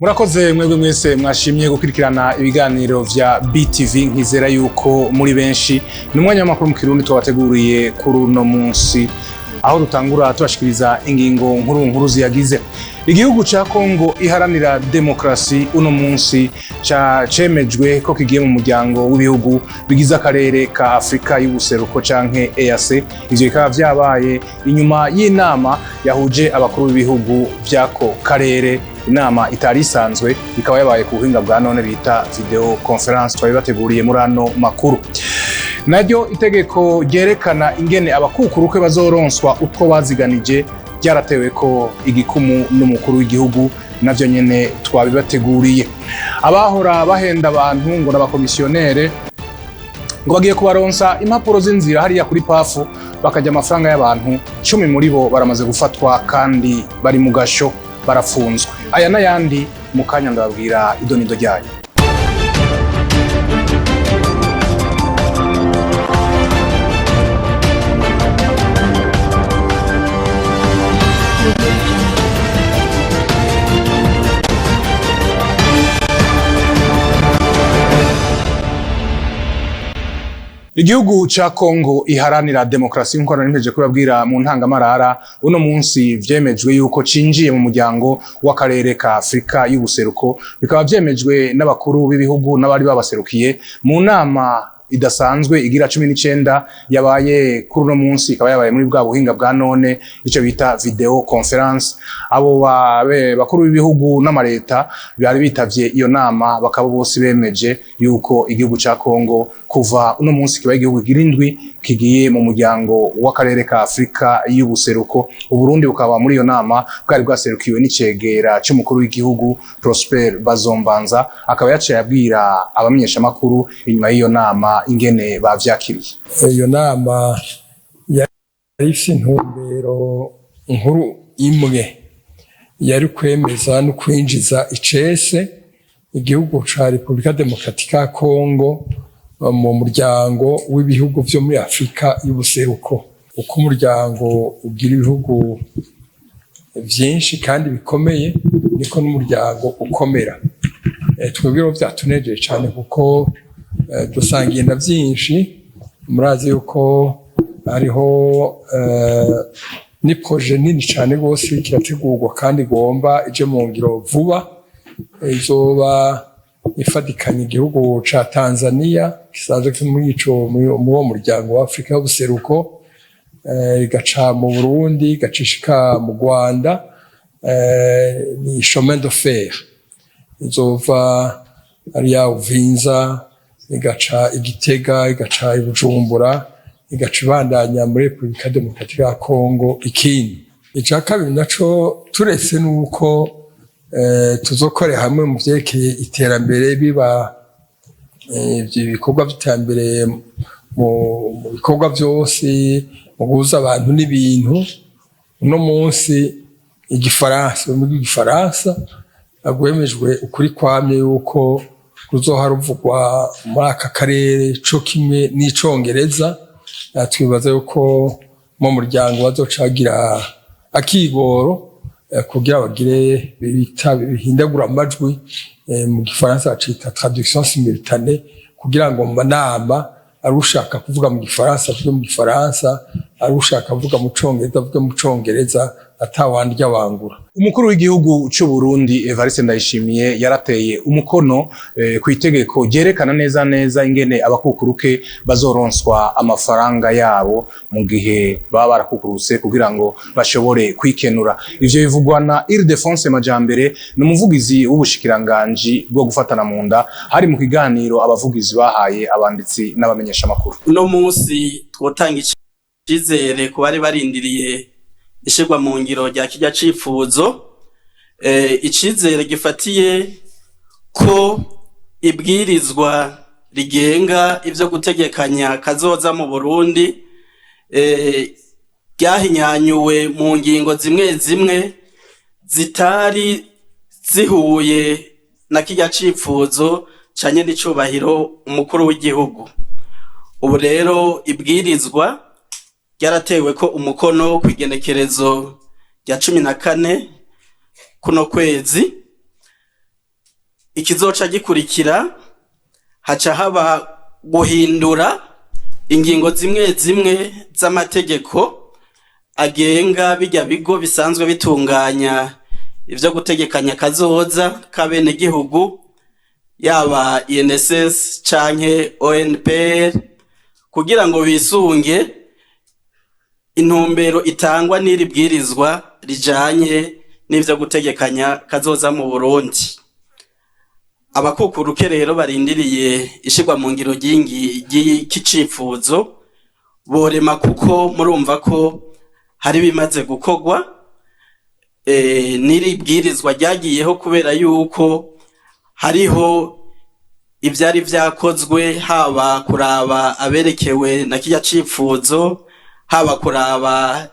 Murakoze mwebwe mwese mwashimye gukurikirana ibiganiro vya BTV nkizera yuko muri benshi n'umwanya w'amakuru mu Kirundi twabateguriye kuri uno munsi aho dutangura tubashikiriza ingingo nkuru ziyagize. Igihugu ca Kongo iharanira demokrasi uno munsi cemejwe ko kigiye mu muryango w'ibihugu bigize akarere ka Afrika y'ubuseruko canke EAC. Ivyo bikaba vyabaye inyuma y'inama yahuje abakuru b'ibihugu vy'ako karere. Inama itari isanzwe ikaba yabaye ku buhinga bwa none bita video conference twabibateguriye muri ano makuru. Naryo itegeko ryerekana ingene abakukuruke bazoronswa utwo baziganije ryaratewe ko igikumu n'umukuru w'igihugu, navyo nyene twabibateguriye. Abahora bahenda abantu ngo n'abakomisiyonere ngo bagiye kubaronsa impapuro z'inzira hariya kuri pafu bakajya amafaranga y'abantu 10 muri bo baramaze gufatwa kandi bari mu gasho barafunzwe. Aya n'ayandi mu kanya ndababwira idonido ryayo. Igihugu ca Kongo iharanira demokrasi nkuko narimpeje kubabwira mu ntangamarara uno munsi vyemejwe yuko cinjiye mu muryango w'akarere ka Afrika y'ubuseruko, bikaba vyemejwe n'abakuru b'ibihugu n'abari babaserukiye mu nama idasanzwe igira 19 yabaye kuri uno munsi, ikaba yabaye muri bwa buhinga bwa none ico bita video conference. Abo bakuru b'ibihugu n'amareta bari bitavye iyo nama bakaba bose bemeje yuko igihugu ca Kongo kuva uno munsi kibaye igihugu girindwi kigiye mu muryango w'akarere ka Afrika y'ubuseruko. Uburundi bukaba muri iyo nama bwari bwaserukiwe n'icegera c'umukuru w'igihugu Prosper Bazombanza, akaba yaciye abwira abamenyesha makuru inyuma y'iyo nama ingene bavyakiriye. Iyo nama yari ifise intumbero nkuru imwe, yari kwemeza no kwinjiza icese igihugu ca Republika Demokratika ya Kongo mu muryango w'ibihugu vyo muri Afrika y'ubuseruko. Uko umuryango ugira ibihugu vyinshi kandi bikomeye niko n'umuryango ukomera. Twebwe vyatunejeje cyane kuko dusangiye na vyinshi. Murazi yuko hariho ni projet nini cyane gose kirategurwa kandi igomba ije mu ngiro vuba, izoba ifadikanye igihugu ca Tanzania kisanzwe muri uwo muryango wa Afrika y'ubuseruko, igaca mu Burundi, igacishika mu Rwanda, ni chemin de fer. Izova ariya Uvinza, igaca Igitega, igaca Bujumbura, igaca ibandanya muri Republika Demokratika ya Kongo. Ikindi ica kabiri naco turetse nuko tuzokore hamwe mu vyerekeye iterambere, biba ibikorwa by'iterambere mu bikorwa vyose mu guhuza abantu n'ibintu. Uno munsi igifaransa mu gifaransa agwemejwe ukuri kwamye yuko kuzoharuvugwa muri aka karere co kimwe n'icongereza. Twibaza yuko mu muryango bazocagira akigoro kugira bagire bihindagura amajwi, mu gifaransa cita traduction simultanée, kugira ngo mu manama arushaka kuvuga mu gifaransa avuge mu gifaransa, arushaka kuvuga mu congereza avuge mu congereza, atawandya wangura. Umukuru w'igihugu c'u Burundi Evariste Ndayishimiye yarateye umukono ku itegeko ryerekana neza ingene abakukuruke bazoronswa amafaranga yabo mu gihe baba barakukurutse kugira ngo bashobore kwikenura. Ivyo bivugwa na Ildefonse Majambere, n'umuvugizi w'ubushikiranganji bwo gufatana mu nda, hari mu kiganiro abavugizi bahaye abanditsi n'abamenyesha makuru. Uno munsi twotanga icizere ku bari barindiriye ishirwa mu ngiro rya kirya cifuzo, icizere gifatiye ko ibwirizwa rigenga ivyo gutegekanya kazoza mu Burundi ryahinyanyuwe mu ngingo zimwe zitari zihuye na kirya cifuzo canye n'icubahiro umukuru w'igihugu. Ubu rero ibwirizwa ryaratewe ko umukono kw'igenekerezo rya 14 kuno kwezi, ikizoca gikurikira haca haba guhindura ingingo zimwe zimwe z'amategeko agenga bijya bigo bisanzwe bitunganya ivyo gutegekanya kazoza kabene gihugu yaba INSS canke ONPR kugira ngo bisunge intumbero itangwa n'iri bwirizwa rijanye n'ivyo gutegekanya kazoza mu Burundi. Abakukuruke rero barindiriye ishigwa mu ngiro ry'ikicifuzo borema kuko murumva ko hari bimaze gukorwa n'iri bwirizwa ryagiyeho kubera yuko hariho ivyari vyakozwe haba kuraba aberekewe na kirya cifuzo haba kuraba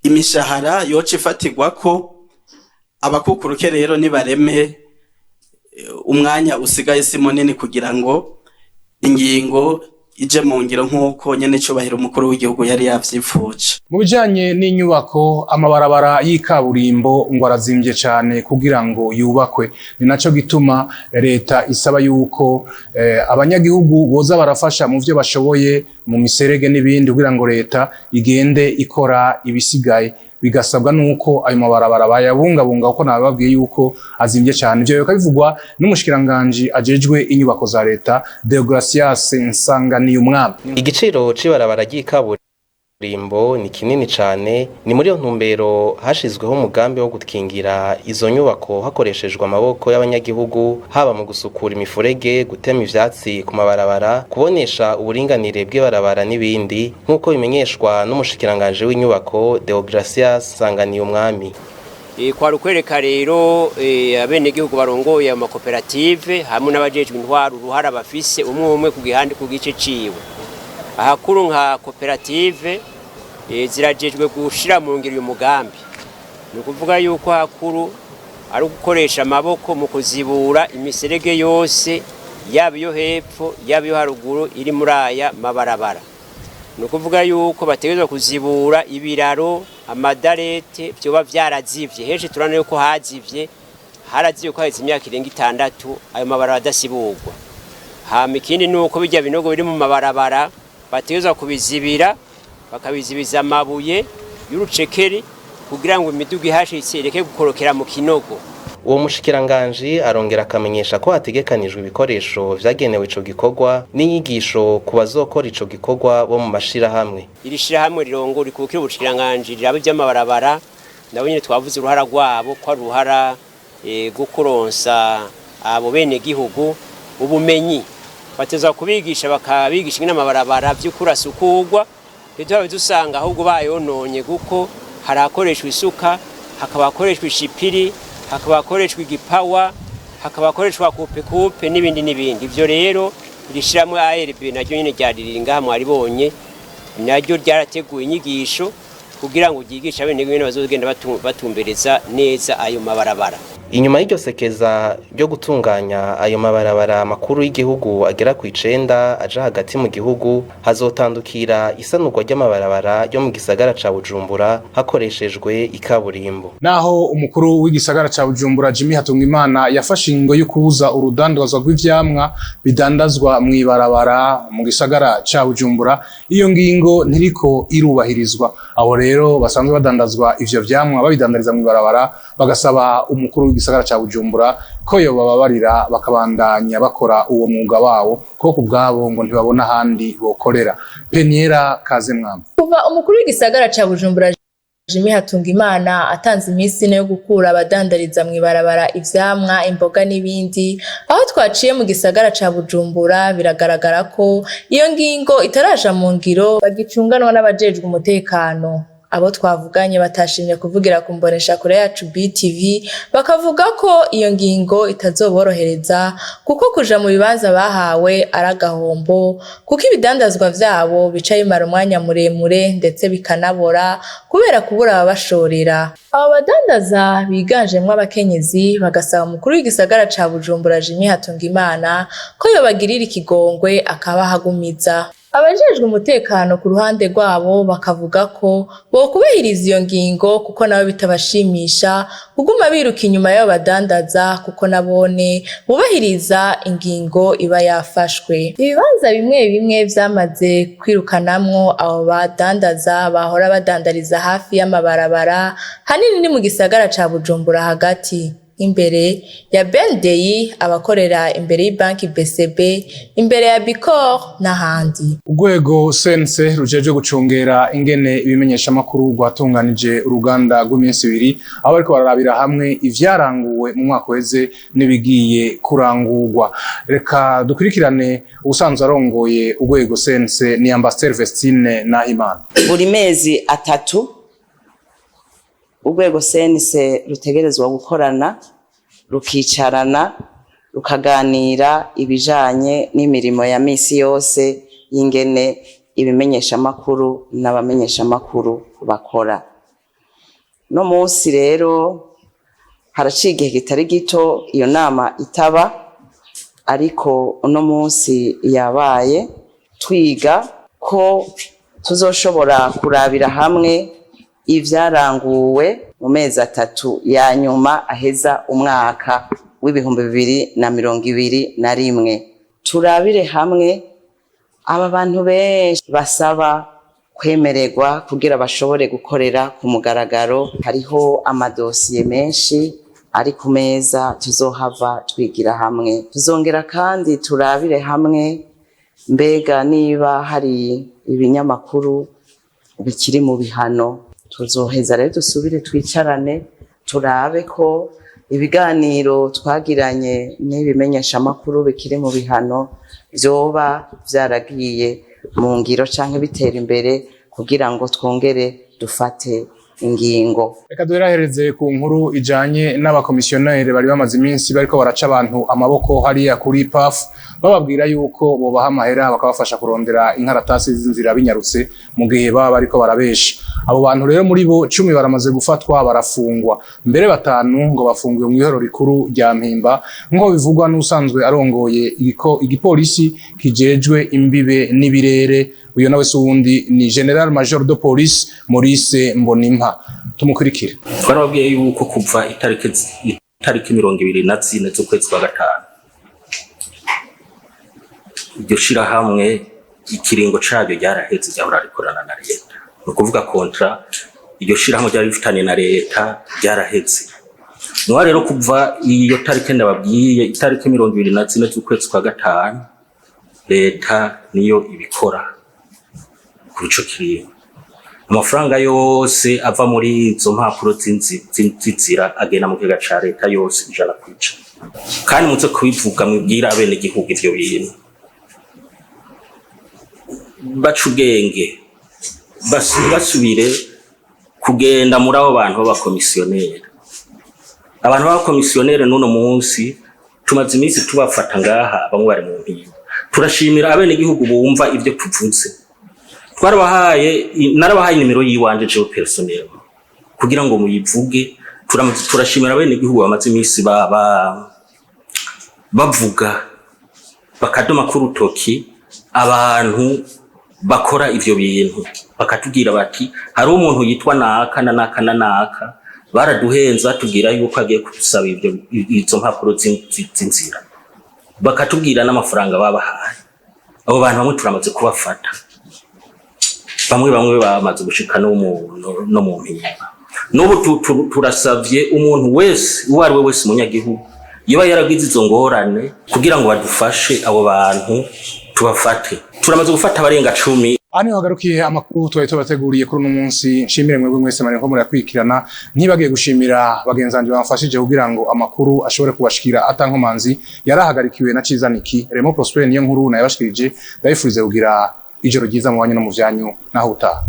imishahara yoca ifatirwako. Abakukuruke rero nibareme umwanya usigaye si munini kugira ngo ingingo ije mu ngiro nk'uko nyene cubahiro umukuru w'igihugu yari yavyifuje. Mu bijanye n'inyubako, amabarabara y'ikaburimbo ngo arazimvye cane kugira ngo yubakwe, ni naco gituma leta isaba yuko abanyagihugu boza barafasha mu vyo bashoboye mu miserege n'ibindi kugira ngo leta igende ikora ibisigaye. Bigasabwa nuko ayo mabarabara bayabungabunga kuko nababwiye yuko azimvye cyane. Ivyo bikavugwa n'umushikiranganje ajejwe inyubako za leta Deogracias Nsanganiyumwami. Igiciro c'ibarabara ry'ikaburimbo ni kinini cyane, ni muri yo ntumbero hashizweho umugambi wo gukingira izo nyubako hakoreshejwe amaboko y'abanyagihugu, haba mu gusukura imifurege, gutema ivyatsi ku mabarabara, kubonesha uburinganire bw'ibarabara n'ibindi, nk'uko bimenyeshwa n'umushikiranganje w'inyubako Deogracias Nsanganiyumwami. Kwari ukwereka rero abenegihugu barongoye amakoperative hamwe n'abajejwe intwaro uruhara bafise umwe ku gihande ku gice ciwe. Ahakuru nka koperative zirajejwe gushira mu ngiro y'umugambi, ni ukuvuga yuko hakuru ari gukoresha amaboko mu kuzibura imiserege yose yaba iyo hepfo yaba iyo haruguru iri muri aya mabarabara. Ni ukuvuga yuko bategerezwa kuzibura ibiraro, amadarete byoba vyarazivye. Henshi turana yuko hazivye, harazivye ko haheze imyaka irenga 6 ayo mabarabara adasiburwa. Hama ikindi nuko bijya binogo biri mu mabarabara bategerezwa kubizibira, bakabizibiza amabuye y'urucekeri kugira ngo imiduga ihashitse ireke gukorokera mu kinogo. Uwo mushikiranganje arongera akamenyesha ko hategekanijwe ibikoresho vyagenewe ico gikorwa n'inyigisho ku bazokora ico gikorwa bo mu mashirahamwe. Iri shirahamwe rirongora ikukira ubushikiranganje rirabe by'amabarabara, nabo nyine twavuze uruhara rwabo ko ruhara gukuronsa abo bene gihugu ubumenyi. Bateza kubigisha bakabigisha ingene amabarabara vy'ukurasukugwa, rero dusanga ahubwo bayononye guko harakoreshwa isuka, hakabakoreshwa ishipiri, hakabakoreshwa igipawa, hakabakoreshwa kupe n'ibindi n'ibindi. Ivyo rero irishiramwe ARB naryo nyene ryariringa mwaribonye, naryo ryarateguye inyigisho kugira ngo ryigishe abenegihugu bazogenda batumbereza neza ayo mabarabara. Inyuma y'iryo sekeza ryo gutunganya ayo mabarabara makuru y'igihugu agera ku 9 aja hagati mu gihugu, hazotandukira isanurwa ry'amabarabara yo mu gisagara ca Bujumbura hakoreshejwe ikaburimbo. Naho umukuru w'igisagara ca Bujumbura Jimmy Hatungimana yafashe ingo yo kubuza urudandazwa rw'ivyamwa bidandazwa mu ibarabara mu gisagara ca Bujumbura, iyo ngingo ntiriko irubahirizwa. Abo rero basanzwe badandazwa ivyo vyamwa babidandariza mu ibarabara, bagasaba umukuru w'igisagara ca Bujumbura ko yo bababarira bakabandanya bakora uwo mwuga wawo ko kubgabo ngo ntibabona handi bokorera. Peniera Kazemwamba. Kuva umukuru w'igisagara ca Bujumbura Jimmy Hatungimana atanze iminsi yo gukura abadandariza mu ibarabara ivyamwa, imboga n'ibindi, aho twaciye mu gisagara ca Bujumbura biragaragara ko iyo ngingo itaraja mu ngiro bagicunganwa n'abajejwe umutekano. Abo twavuganye batashimye kuvugira ku mbonesha kure yacu BTV, bakavuga ko iyo ngingo itazoborohereza kuko kuja mu bibanza bahawe aragahombo, kuko ibidandazwa vyabo bica bimara umwanya muremure ndetse bikanabora kubera kubura ababashorera. Abo badandaza biganjemwo abakenyezi bagasaba umukuru w'igisagara ca Bujumbura Jimmy Hatungimana ko yobagirira ikigongwe akabahagumiza. abajejwe umutekano ku ruhande rwabo bakavuga ko bokubahiriza iyo ngingo kuko nabo bitabashimisha kuguma biruka inyuma y'abo badandaza kuko nabone bubahiriza ingingo iba yafashwe. Ibibanza bimwe bimwe vyamaze kwirukanamwo abo badandaza bahora badandariza hafi y'amabarabara, hanini ni mu gisagara ca Bujumbura hagati, imbere ya BNDI, abakorera imbere y'ibanki BCB, imbere ya Bicor n'ahandi. Urwego CNC rujejwe gucungera ingene ibimenyesha makuru rwatunganije uruganda rw'iminsi 2 aho bariko bararabira hamwe ivyaranguwe mu mwaka weze nibigiye kurangurwa. Reka dukurikirane ubusanzwe arongoye urwego CNC ni Ambassadeur Vestine Nahimana. Buri mezi 3 urwego CNC rutegerezwa gukorana, rukicarana, rukaganira ibijanye n'imirimo ya misi yose y'ingene ibimenyesha makuru n'abamenyesha makuru bakora. No munsi rero haraciye igihe kitari gito iyo nama itaba, ariko uno munsi yabaye twiga ko tuzoshobora kurabira hamwe ivyaranguwe mu mezi 3 ya nyuma aheza umwaka w'ibihumbi 2021. Turabire hamwe aba bantu benshi basaba kwemererwa kugira bashobore gukorera ku mugaragaro. Hariho amadosiye menshi ari ku meza tuzohava twigira hamwe. Tuzongera kandi turabire hamwe mbega niba hari ibinyamakuru bikiri mu bihano, tuzoheza rero dusubire twicarane turabe ko ibiganiro twagiranye n'ibimenyesha makuru bikiri mu bihano vyoba vyaragiye mu ngiro canke bitera imbere kugira ngo twongere dufate ingingo. Reka duherahereze ku nkuru ijanye n'abakomisiyoneri bari bamaze iminsi bariko baraca abantu amaboko hariya kuri PAF bababwira yuko bobaha amahera bakabafasha kurondera inkaratasi z'inzira binyarutse mu gihe baba bariko barabesha. Abo bantu rero muri bo 10 baramaze gufatwa barafungwa, mbere 5 ngo bafungiwe mu ihoro rikuru rya Mpimba ngo bivugwa n'usanzwe arongoye igipolisi kijejwe imbibe n'ibirere. Uyo nawe suwundi ni General Major de Police Maurice Mbonimpa. Tumukurikire. Twarababwiye yuko kuva itariki 24 z'ukwezi kwa gatanu iryo shirahamwe ikiringo caryo ryaraheze ryahora rikorana na leta, no kuvuga kontra iryo shirahamwe ryari rifitanye na leta ryaraheze. Nwa rero kuva iyo tariki ndababwiye itariki 24 z'ukwezi kwa gatanu leta niyo ibikora kuco kiringo. Amafaranga yose ava muri izo mpapuro z'inzira agenda mu kiga ca leta yose ijana kwica. Kandi muze kubivuga mwibwira abene gihugu ivyo bintu baca ubwenge basubire kugenda muri abo bantu b'abakomisiyoneri. Abantu b'abakomisiyoneri n'uno munsi tumaze iminsi tubafata ngaha bamwe bari mu mpimba. Turashimira abene gihugu bumva ivyo tuvuze. Narabahaye nimero yiwanje je personnel kugira ngo muyivuge. Turashimira abene gihugu bamaze iminsi bavuga bakadoma ku rutoki abantu bakora ivyo bintu, bakatubwira bati hari umuntu yitwa naka na naka na naka baraduhenza tubwira yuko agiye kusaba izo mpapuro z'inzira, bakatubwira n'amafaranga babahaye. Abo bantu bamwe turamaze kubafata, bamwe bamaze gushika no mu mpimba. N'ubu turasavye umuntu wese uwo ari we wese munyagihugu yoba yaragize izo ngorane kugira ngo badufashe abo bantu tubafate. Turamaze gufata abarenga 10. Ani hagarukiye amakuru twari tubateguriye kuri uno munsi. Nshimire mwebwe mwese mariko murakwikirana, ntibagiye gushimira bagenzanje bamfashije kugira ngo amakuru ashobore kubashikira atankomanzi. Yarahagarikiwe na Cizaniki Remo Prosper niyo nkuru nayabashikirije. Ndabifurize kugira ijoro ryiza mu banyu no mu vyanyu naho utaha.